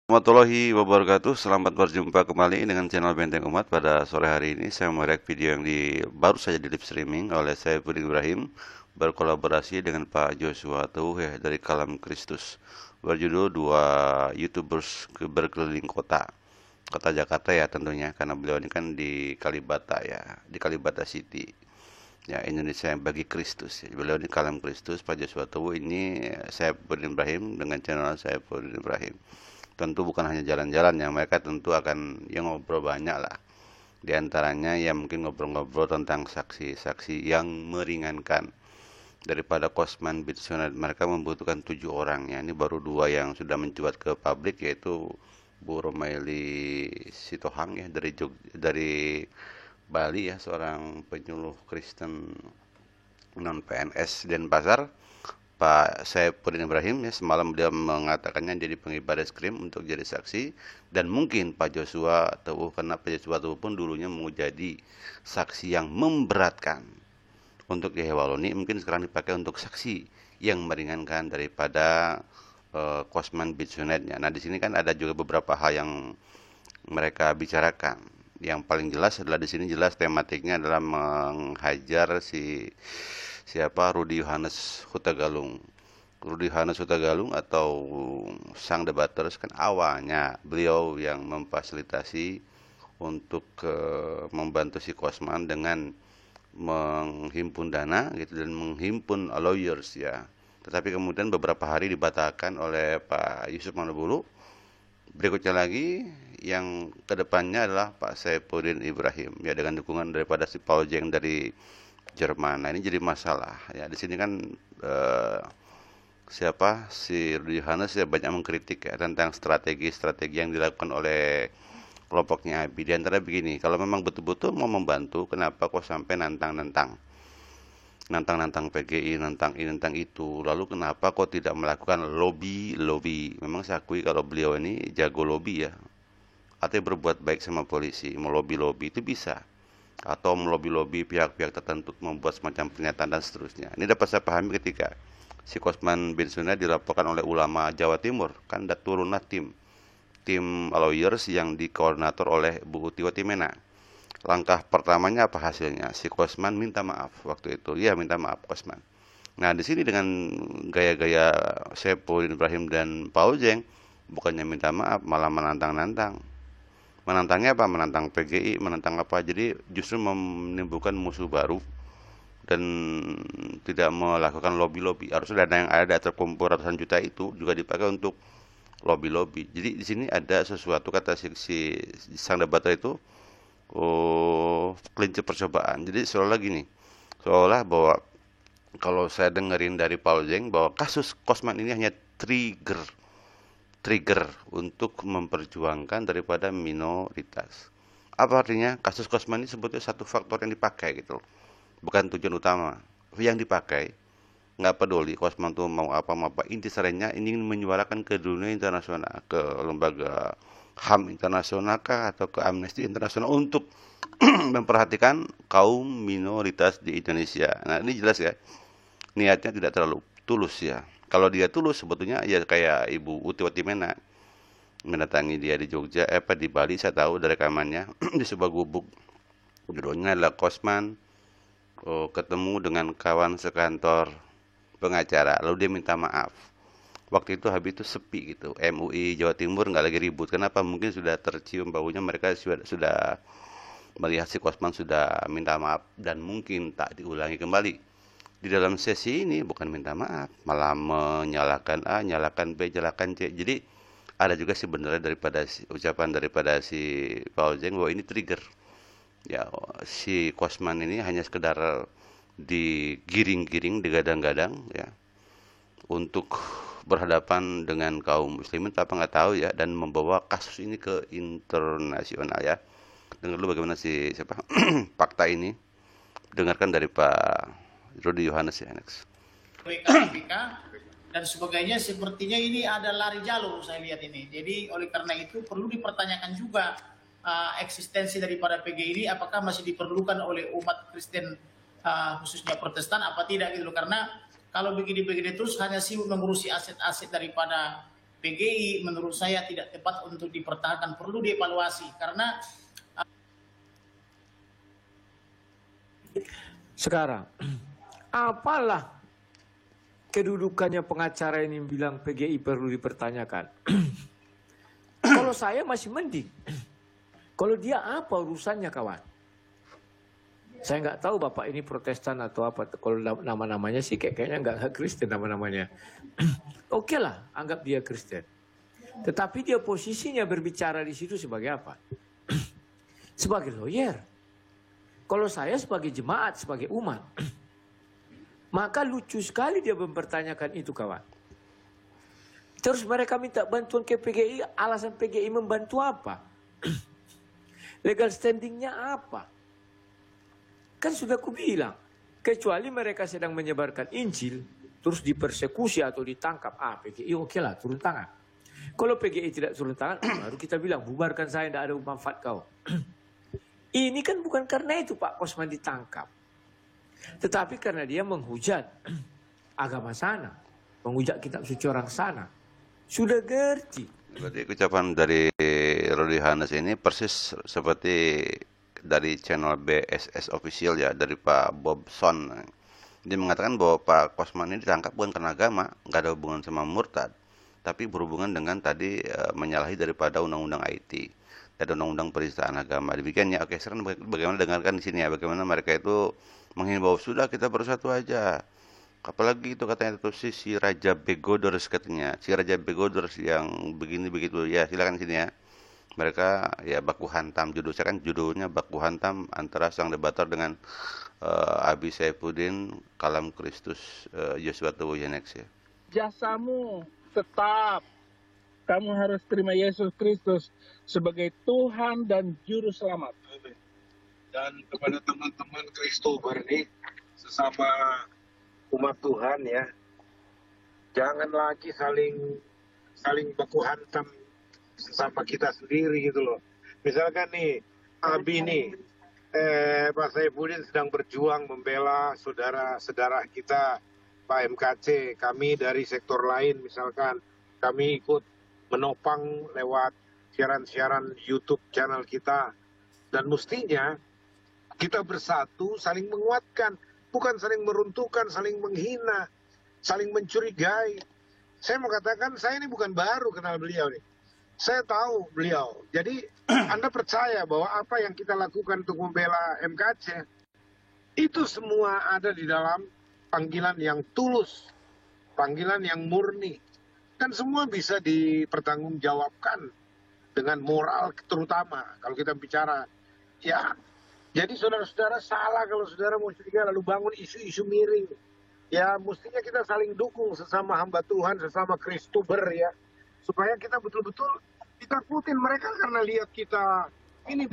Warahmatullahi wabarakatuh. Selamat berjumpa kembali dengan channel Benteng Umat. Pada sore hari ini saya mereact video yang baru saja di live streaming oleh saya Budi Ibrahim berkolaborasi dengan Pak Joshua Tuh dari Kalam Kristus, berjudul dua YouTubers berkeliling kota Jakarta ya tentunya, karena beliau ini kan di Kalibata ya, di Kalibata City ya, Indonesia yang bagi Kristus ya. Beliau di Kalam Kristus, Pak Joshua Tuh ini saya Budi Ibrahim dengan channel saya Budi Ibrahim. Tentu bukan hanya jalan-jalan ya, mereka tentu akan yang ngobrol banyak lah. Di antaranya ya mungkin ngobrol-ngobrol tentang saksi-saksi yang meringankan daripada Kosman Bitsunet. Mereka membutuhkan 7 orang ya. Ini baru 2 yang sudah mencuat ke publik, yaitu Bu Romaili Sitohang ya dari Bali ya, seorang penyuluh Kristen non PNS Denpasar. Pak Saipudin Ibrahim ya, semalam dia mengatakannya jadi pengibar reskrim untuk jadi saksi, dan mungkin Pak Joshua Tuh, karena Pak Joshua Tuh pun dulunya mau jadi saksi yang memberatkan untuk Yahya mungkin sekarang dipakai untuk saksi yang meringankan daripada Kosman Bitsunetnya. Nah, di sini kan ada juga beberapa hal yang mereka bicarakan. Yang paling jelas adalah di sini jelas tematiknya adalah menghajar siapa Rudi Yohanes Hutagalung. Rudi Yohanes Hutagalung atau sang debaters kan awalnya beliau yang memfasilitasi untuk membantu si Kosman dengan menghimpun dana gitu dan menghimpun lawyers ya. Tetapi kemudian beberapa hari dibatalkan oleh Pak Yusuf Manobulu. Berikutnya lagi yang kedepannya adalah Pak Saipudin Ibrahim ya, dengan dukungan daripada si Paul Jeng dari Jerman. Nah, ini jadi masalah ya. Di sini kan eh, siapa si Rudi Yohanes ya banyak mengkritik ya tentang strategi-strategi yang dilakukan oleh kelompoknya Abi. Di antara begini, kalau memang betul-betul mau membantu, kenapa kok sampai nantang-nantang PGI, nantang ini, nantang itu. Lalu kenapa kok tidak melakukan lobby? Memang saya akui kalau beliau ini jago lobby ya. Artinya berbuat baik sama polisi, melobi-lobi itu bisa. Atau melobi-lobi pihak-pihak tertentu membuat semacam pernyataan dan seterusnya. Ini dapat saya pahami ketika si Kosman bin Suna dilaporkan oleh ulama Jawa Timur. Kan turunlah tim lawyers yang dikoordinator oleh Bu Uti Watimena. Langkah pertamanya apa hasilnya? Si Kosman minta maaf waktu itu. Iya, minta maaf Kosman. Nah, di sini dengan gaya-gaya Saipul Ibrahim dan Paul Jeng, bukannya minta maaf, malah menantang-nantang. Menantangnya apa? Menantang PGI, menantang apa? Jadi justru menimbulkan musuh baru dan tidak melakukan lobby-lobby. Harusnya dana yang ada terkumpul ratusan juta itu juga dipakai untuk lobby-lobby. Jadi di sini ada sesuatu, kata si sang debater itu, kelinci percobaan. Jadi seolah gini, seolah bahwa kalau saya dengerin dari Paul Jeng bahwa kasus Kosman ini hanya trigger trigger untuk memperjuangkan daripada minoritas. Apa artinya? Kasus Kosman ini sebetulnya satu faktor yang dipakai gitu, bukan tujuan utama. Yang dipakai nggak peduli Kosman tuh mau apa, inti sarenya ingin menyuarakan ke dunia internasional, ke lembaga HAM internasional kah atau ke Amnesty Internasional untuk memperhatikan kaum minoritas di Indonesia. Nah, ini jelas ya, niatnya tidak terlalu tulus ya. Kalau dia tulus sebetulnya ya kayak Ibu Uti Watimena mendatangi dia di Jogja, di Bali, saya tahu dari rekamannya di sebuah gubuk. Judulnya adalah Kosman ketemu dengan kawan sekantor pengacara, lalu dia minta maaf. Waktu itu habis itu sepi gitu, MUI Jawa Timur nggak lagi ribut. Kenapa? Mungkin sudah tercium baunya, mereka sudah melihat si Kosman sudah minta maaf dan mungkin tak diulangi kembali. Di dalam sesi ini bukan minta maaf, malah menyalahkan A, nyalakan B, nyalakan C. Jadi ada juga sebenarnya ucapan daripada si Paul Jeng bahwa ini trigger. Ya, si Kosman ini hanya sekedar digiring-giring, digadang-gadang ya untuk berhadapan dengan kaum muslimin apa nggak tahu ya, dan membawa kasus ini ke internasional ya. Dengar dulu bagaimana si siapa fakta ini. Dengarkan dari Pak Rudi Yohanes ya, next. KPK dan sebagainya, sepertinya ini ada lari jalur saya lihat ini. Jadi oleh karena itu perlu dipertanyakan juga eksistensi daripada PG ini, apakah masih diperlukan oleh umat Kristen khususnya Protestan apa tidak gitu loh. Karena kalau begini-begini terus hanya sibuk mengurusi aset-aset daripada PGI menurut saya tidak tepat untuk dipertahankan, perlu dievaluasi karena sekarang apalah kedudukannya pengacara ini bilang PGI perlu dipertanyakan. Kalau saya masih mending. Kalau dia apa urusannya kawan? Saya nggak tahu Bapak ini Protestan atau apa. Kalau nama-namanya sih kayaknya nggak Kristen nama-namanya. Oke lah, anggap dia Kristen. Tetapi dia posisinya berbicara di situ sebagai apa? Sebagai lawyer. Kalau saya sebagai jemaat, sebagai umat. Maka lucu sekali dia mempertanyakan itu kawan. Terus mereka minta bantuan ke PGI, alasan PGI membantu apa? Legal standingnya apa? Kan sudah kubilang, kecuali mereka sedang menyebarkan Injil, terus dipersekusi atau ditangkap, PGI oke lah turun tangan. Kalau PGI tidak turun tangan, baru kita bilang bubarkan saya, tidak ada manfaat kau. Ini kan bukan karena itu Pak Kosman ditangkap. Tetapi karena dia menghujat agama sana, menghujat kitab suci orang sana. Sudah ngerti. Berarti ucapan dari Rudy Hanes ini persis seperti dari channel BSS official ya, dari Pak Bob Son. Dia mengatakan bahwa Pak Kosman ini ditangkap bukan karena agama, nggak ada hubungan sama murtad, tapi berhubungan dengan tadi menyalahi daripada undang-undang IT dan undang-undang penistaan agama. Demikian ya. Oke, sekarang bagaimana dengarkan di sini ya, bagaimana mereka itu menghimbau sudah kita bersatu aja. Apalagi itu katanya itu si Raja Begodors katanya, si Raja Begodors yang begini begitu ya. Silakan sini ya. Mereka ya baku hantam, saya kan judulnya baku hantam antara sang debator dengan Abi Saifuddin Kalam Kristus Joshua Tuwoyenex ya. Jasamu tetap, kamu harus terima Yesus Kristus sebagai Tuhan dan Juru Selamat. Dan kepada teman-teman Kristober nih, sesama umat Tuhan ya, jangan lagi saling baku hantam sesama kita sendiri gitu loh. Misalkan nih Abi nih, Pak Saifuddin sedang berjuang membela saudara-saudara kita Pak MKC, kami dari sektor lain misalkan kami ikut menopang lewat siaran-siaran YouTube channel kita, dan mestinya kita bersatu saling menguatkan, bukan saling meruntuhkan, saling menghina, saling mencurigai. Saya mau katakan, saya ini bukan baru kenal beliau nih. Saya tahu beliau. Jadi Anda percaya bahwa apa yang kita lakukan untuk membela MKC, itu semua ada di dalam panggilan yang tulus, panggilan yang murni. Dan semua bisa dipertanggungjawabkan dengan moral terutama. Kalau kita bicara, ya, jadi saudara-saudara salah kalau saudara mau curiga lalu bangun isu-isu miring. Ya, mestinya kita saling dukung sesama hamba Tuhan, sesama Kristober ya. Supaya kita betul-betul ditakutin mereka karena lihat kita ini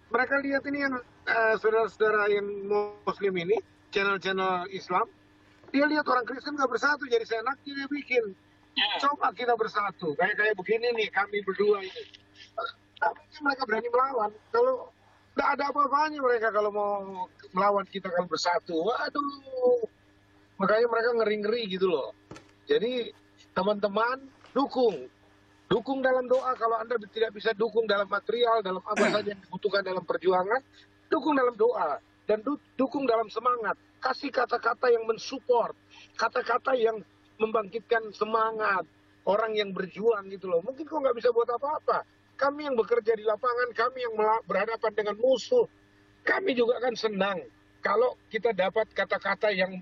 mereka lihat ini yang saudara-saudara yang Muslim ini, channel-channel Islam, dia lihat orang Kristen nggak bersatu, jadi seenaknya dia bikin. Coba kita bersatu, kayak begini nih kami berdua ini. Tapi mereka berani melawan. Kalau nggak ada apa-apanya mereka kalau mau melawan kita kalau bersatu. Waduh, makanya mereka ngeri-ngeri gitu loh. Jadi teman-teman dukung dalam doa. Kalau Anda tidak bisa dukung dalam material, dalam apa saja yang dibutuhkan dalam perjuangan, dukung dalam doa dan dukung dalam semangat. Kasih kata-kata yang mensupport, kata-kata yang membangkitkan semangat orang yang berjuang gitu loh. Mungkin kok nggak bisa buat apa-apa. Kami yang bekerja di lapangan, kami yang berhadapan dengan musuh, kami juga kan senang kalau kita dapat kata-kata yang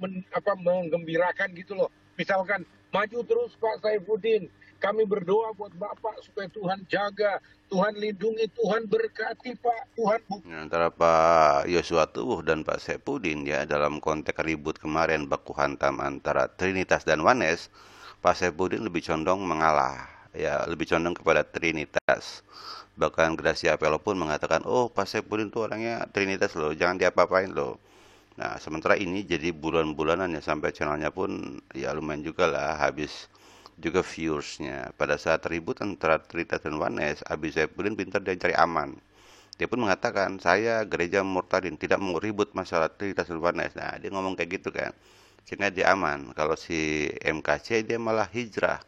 menggembirakan gitu loh. Misalkan, maju terus Pak Saifuddin, kami berdoa buat Bapak supaya Tuhan jaga, Tuhan lindungi, Tuhan berkati Pak, Tuhan antara Pak Joshua Tuwuh dan Pak Saifuddin ya, dalam konteks ribut kemarin baku hantam antara Trinitas dan Oneness, Pak Saifuddin lebih condong mengalah ya, lebih condong kepada Trinitas. Bahkan Gracia Apelo pun mengatakan, oh Pak Saifuddin itu orangnya Trinitas loh, jangan diapa-apain loh. Nah sementara ini jadi bulan-bulanan ya, sampai channelnya pun ya lumayan juga lah habis juga viewersnya. Pada saat ribut antara Trinitas dan Oneness, Abi Saifuddin pintar dia cari aman. Dia pun mengatakan, saya gereja murtadin, tidak mau ribut masalah Trinitas dan Oneness. Nah, dia ngomong kayak gitu kan, sehingga dia aman. Kalau si MKC dia malah hijrah,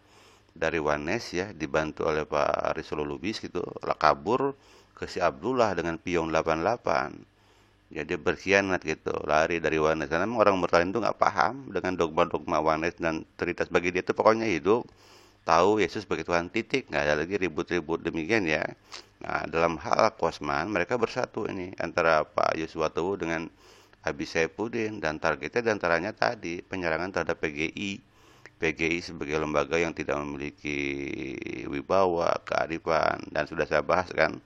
dari Wanes ya, dibantu oleh Pak Rizal Lubis gitu, lah kabur ke si Abdullah dengan pion 88. Jadi berkhianat gitu, lari dari Wanes. Karena memang orang Bertalin itu nggak paham dengan dogma-dogma Wanes dan Trinitas. Bagi dia itu pokoknya hidup, tahu Yesus sebagai Tuhan, titik. Nggak ada lagi ribut-ribut demikian ya. Nah, dalam hal Kosman, mereka bersatu ini antara Pak Yosua Tewu dengan Abi Saifuddin, dan targetnya diantaranya tadi penyerangan terhadap PGI. PGI sebagai lembaga yang tidak memiliki wibawa, kearifan, dan sudah saya bahas kan,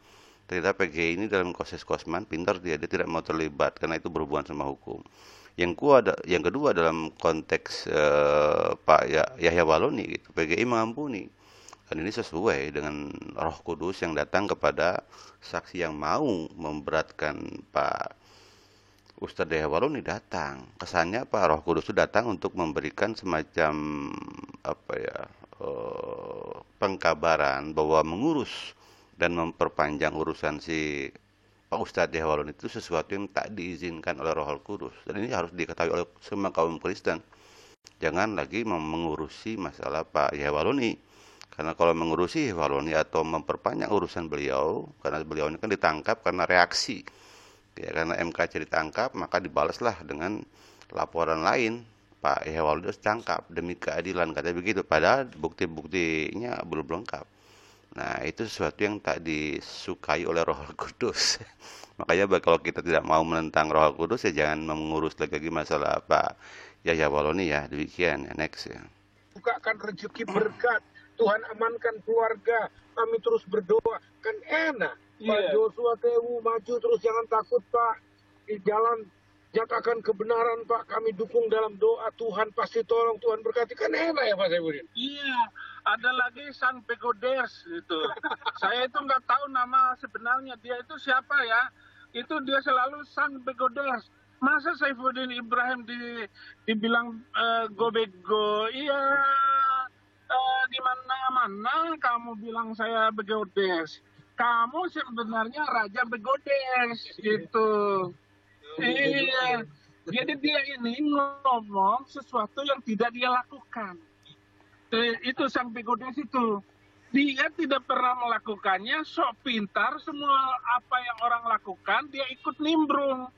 ternyata PGI ini dalam proses Kosman pintar, dia tidak mau terlibat karena itu berhubungan sama hukum. Yang kedua dalam konteks Pak Yahya Waloni gitu, PGI mengampuni. Dan ini sesuai dengan Roh Kudus yang datang kepada saksi yang mau memberatkan Pak Ustadz Yahya Waloni datang. Kesannya Pak Roh Kudus itu datang untuk memberikan semacam apa ya, pengkabaran bahwa mengurus dan memperpanjang urusan si Pak Ustadz Yahya Waloni itu sesuatu yang tak diizinkan oleh Roh Kudus. Dan ini harus diketahui oleh semua kaum Kristen. Jangan lagi mengurusi masalah Pak Yahya Waloni. Karena kalau mengurusi Yahya Waloni atau memperpanjang urusan beliau, karena beliau ini kan ditangkap karena reaksi. Ya, karena MKC ditangkap, maka dibalaslah dengan laporan lain. Pak Yahya Waloni harus ditangkap demi keadilan, katanya begitu. Padahal bukti-buktinya belum lengkap. Nah, itu sesuatu yang tak disukai oleh Roh Kudus. Makanya kalau kita tidak mau menentang Roh Kudus, ya jangan mengurus lagi masalah Pak Yahya Waloni ya. Demikian ya, next ya. Bukakan rezeki berkat, Tuhan amankan keluarga, kami terus berdoa, kan enak. Pak Joshua Tewu maju terus, jangan takut Pak, di jalan nyatakan kebenaran Pak, kami dukung dalam doa, Tuhan pasti tolong, Tuhan berkati, kan enak ya Pak Saifuddin. Iya, ada lagi Sang Pegodes itu. Saya itu nggak tahu nama sebenarnya dia itu siapa ya. Itu dia selalu Sang Pegodes. Masa Saifuddin Ibrahim dibilang go-bego? Iya, di mana-mana kamu bilang saya Pegodes. Kamu sebenarnya Raja Pegodes gitu. Iya, jadi dia ini ngomong sesuatu yang tidak dia lakukan. Itu Sang Pegodes itu. Dia tidak pernah melakukannya, sok pintar, semua apa yang orang lakukan, dia ikut nimbrung.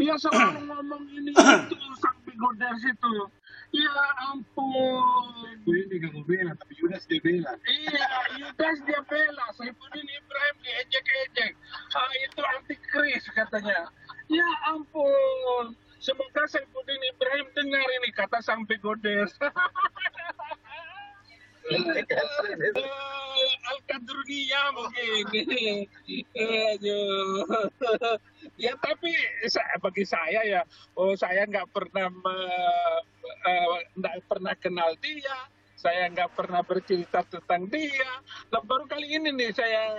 Dia selalu ngomong ini itu, Sang Pegodes itu. Ya ampun. Ini gak mau bela, tapi Yudas dia bela. Iya, Yudas dia bela, Saifuddin Ibrahim diejek-ejek. Itu antikris katanya. Ya ampun, semoga Saifuddin Ibrahim dengar ini kata Sang Pegodes. Al-Qadrunia mungkin. Ya tapi bagi saya ya, saya nggak pernah kenal dia, saya nggak pernah bercerita tentang dia. Nah, baru kali ini nih saya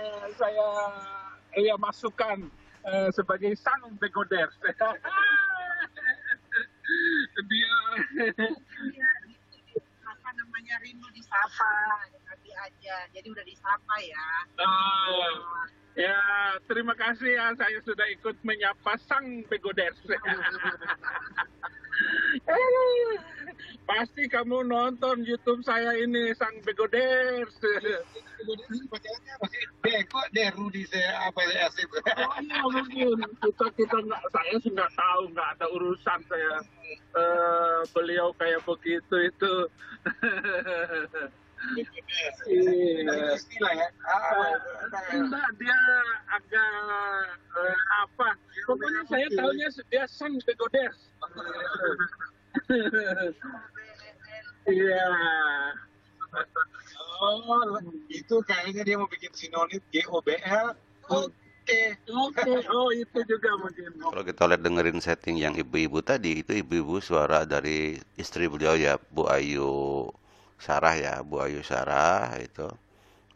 masukkan sebagai Sang Pegodes. Dia apa namanya, rindu disapa nanti aja, jadi udah disapa ya. Ya, terima kasih ya, saya sudah ikut menyapa Sang Pegodes. Pasti kamu nonton YouTube saya ini, Sang Pegodes. Bacaannya apa sih? Kok Rudi saya apa ya asik. Oh iya mungkin kita nggak, saya sih nggak tahu, nggak ada urusan saya beliau kayak begitu itu. Iya. Istilah ya. Enggak, dia agak apa? Pokoknya saya tahunya dia Sang Pegodes. Iya. Oh, itu kayaknya dia mau bikin sinonim GOBL. Oke. Oh itu juga mungkin. Kalau kita lihat dengerin setting yang ibu-ibu tadi, itu ibu-ibu suara dari istri beliau ya, Bu Ayu Sarah ya, Bu Ayu Sarah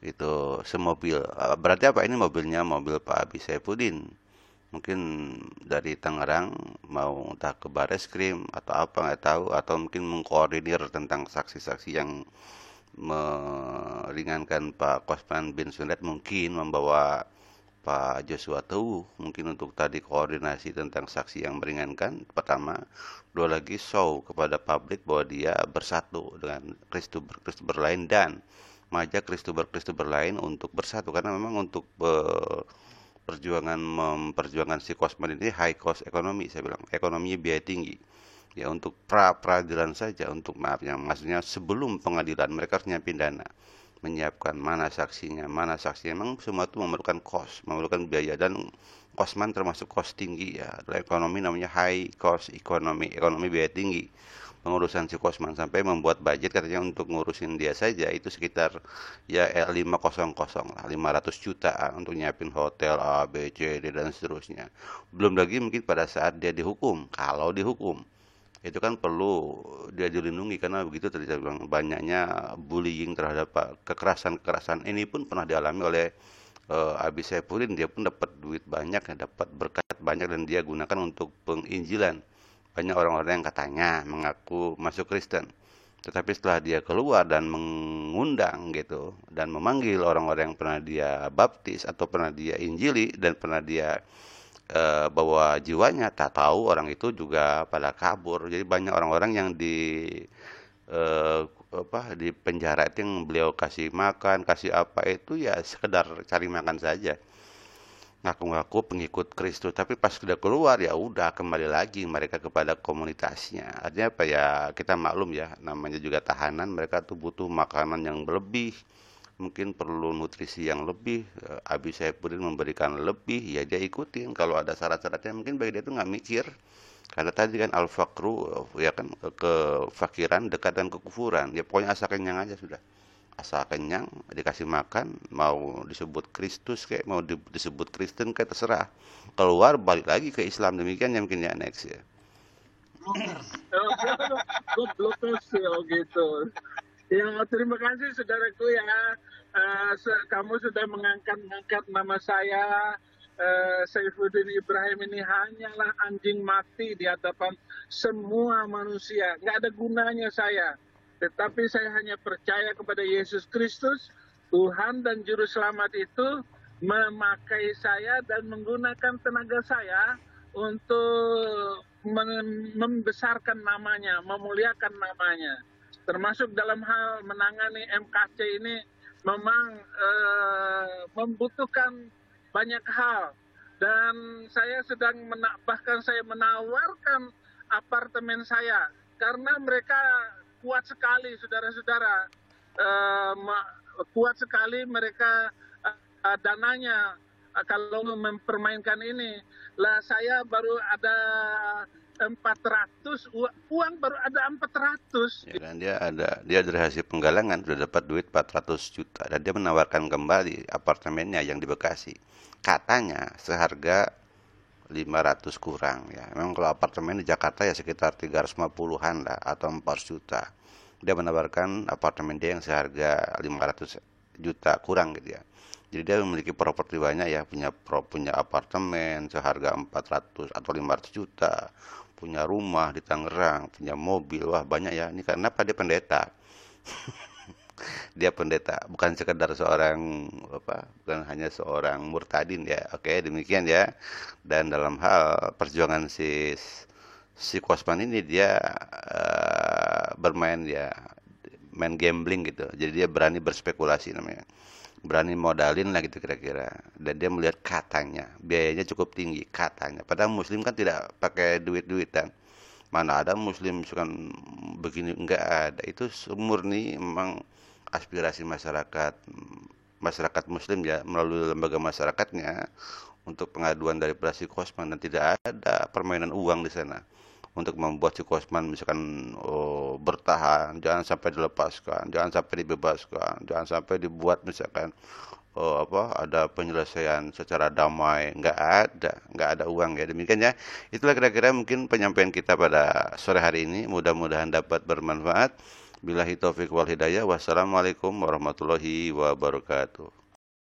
itu semobil. Berarti apa ini mobilnya? Mobil Pak Abi Saifuddin. Mungkin dari Tangerang mau entah ke Bareskrim atau apa nggak tahu, atau mungkin mengkoordinir tentang saksi-saksi yang meringankan Pak Kosman bin Sundet, mungkin membawa Pak Joshua Tewu mungkin untuk tadi koordinasi tentang saksi yang meringankan pertama, dua lagi show kepada publik bahwa dia bersatu dengan Kristus berlain, dan mengajak kristuber lain untuk bersatu, karena memang untuk memperjuangkan si Kosman ini high cost ekonomi, saya bilang ekonominya biaya tinggi ya. Untuk peradilan saja, untuk maafnya maksudnya sebelum pengadilan mereka harus nyiapin dana, menyiapkan mana saksinya memang semua itu memerlukan cost, memerlukan biaya, dan Kosman termasuk cost tinggi ya. Adalah ekonomi namanya high cost ekonomi biaya tinggi pengurusan si Kosman, sampai membuat budget katanya untuk ngurusin dia saja itu sekitar ya 500 lah, 500 juta untuk nyiapin hotel A, B, C, D dan seterusnya. Belum lagi mungkin pada saat dia dihukum, kalau dihukum itu kan perlu dia dilindungi, karena begitu tadi saya bilang banyaknya bullying terhadap kekerasan ini pun pernah dialami oleh Abi Saifudin. Dia pun dapat duit banyak ya, dapat berkat banyak, dan dia gunakan untuk penginjilan banyak orang-orang yang katanya mengaku masuk Kristen, tetapi setelah dia keluar dan mengundang gitu dan memanggil orang-orang yang pernah dia baptis atau pernah dia injili dan pernah dia bawa jiwanya, tak tahu orang itu juga pada kabur. Jadi banyak orang-orang yang di penjara itu yang beliau kasih makan, kasih apa itu ya sekedar cari makan saja, ngaku-ngaku pengikut Kristus, tapi pas sudah keluar ya udah kembali lagi mereka kepada komunitasnya. Artinya apa ya, kita maklum ya, namanya juga tahanan, mereka tuh butuh makanan yang berlebih, mungkin perlu nutrisi yang lebih. Abi Saifudin memberikan lebih, ya dia ikutin. Kalau ada syarat-syaratnya mungkin bagi dia tuh nggak mikir, karena tadi kan al-fakru ya kan, kefakiran dekat dengan kekufuran. Ya pokoknya asal kenyang aja sudah, asal kenyang dikasih makan, mau disebut Kristus kayak mau disebut Kristen kayak terserah, keluar balik lagi ke Islam. Demikian ya mungkin ya, next ya. Goblok gitu. Ya, terima kasih saudaraku ya. Kamu sudah mengangkat nama saya. Saifuddin Ibrahim ini hanyalah anjing mati di hadapan semua manusia. Nggak ada gunanya saya. Tetapi saya hanya percaya kepada Yesus Kristus, Tuhan dan Juru Selamat itu memakai saya dan menggunakan tenaga saya untuk membesarkan namanya, memuliakan namanya. Termasuk dalam hal menangani MKC ini memang membutuhkan banyak hal. Dan saya sedang bahkan saya menawarkan apartemen saya karena mereka kuat sekali, saudara-saudara, kuat sekali mereka dananya kalau mempermainkan ini. Lah saya baru ada 400, uang baru ada 400. Ya kan, dia dari hasil penggalangan sudah dapat duit 400 juta dan dia menawarkan kembali apartemennya yang di Bekasi. Katanya seharga 500 kurang ya. Memang kalau apartemen di Jakarta ya sekitar 350-an lah atau 4 juta. Dia menawarkan apartemen dia yang seharga 500 juta kurang gitu ya. Jadi dia memiliki properti banyak ya, punya apartemen seharga 400 atau 500 juta, punya rumah di Tangerang, punya mobil, wah banyak ya. Ini kenapa dia pendeta? Dia pendeta, bukan sekedar seorang bukan hanya seorang murtadin ya. Oke, demikian ya. Dan dalam hal perjuangan si Kosman ini dia bermain ya, main gambling gitu. Jadi dia berani berspekulasi namanya. Berani modalin lah gitu kira-kira. Dan dia melihat katanya biayanya cukup tinggi katanya. Padahal muslim kan tidak pakai duit-duitan. Mana ada muslim misalkan begini, enggak ada. Itu murni memang aspirasi masyarakat muslim ya, melalui lembaga masyarakatnya untuk pengaduan dari si Kosman, dan tidak ada permainan uang di sana untuk membuat si Kosman misalkan bertahan, jangan sampai dilepaskan, jangan sampai dibebaskan, jangan sampai dibuat misalkan ada penyelesaian secara damai. Nggak ada uang ya. Demikian ya, itulah kira-kira mungkin penyampaian kita pada sore hari ini, mudah-mudahan dapat bermanfaat. Billahi taufiq wal hidayah. Wassalamualaikum warahmatullahi wabarakatuh.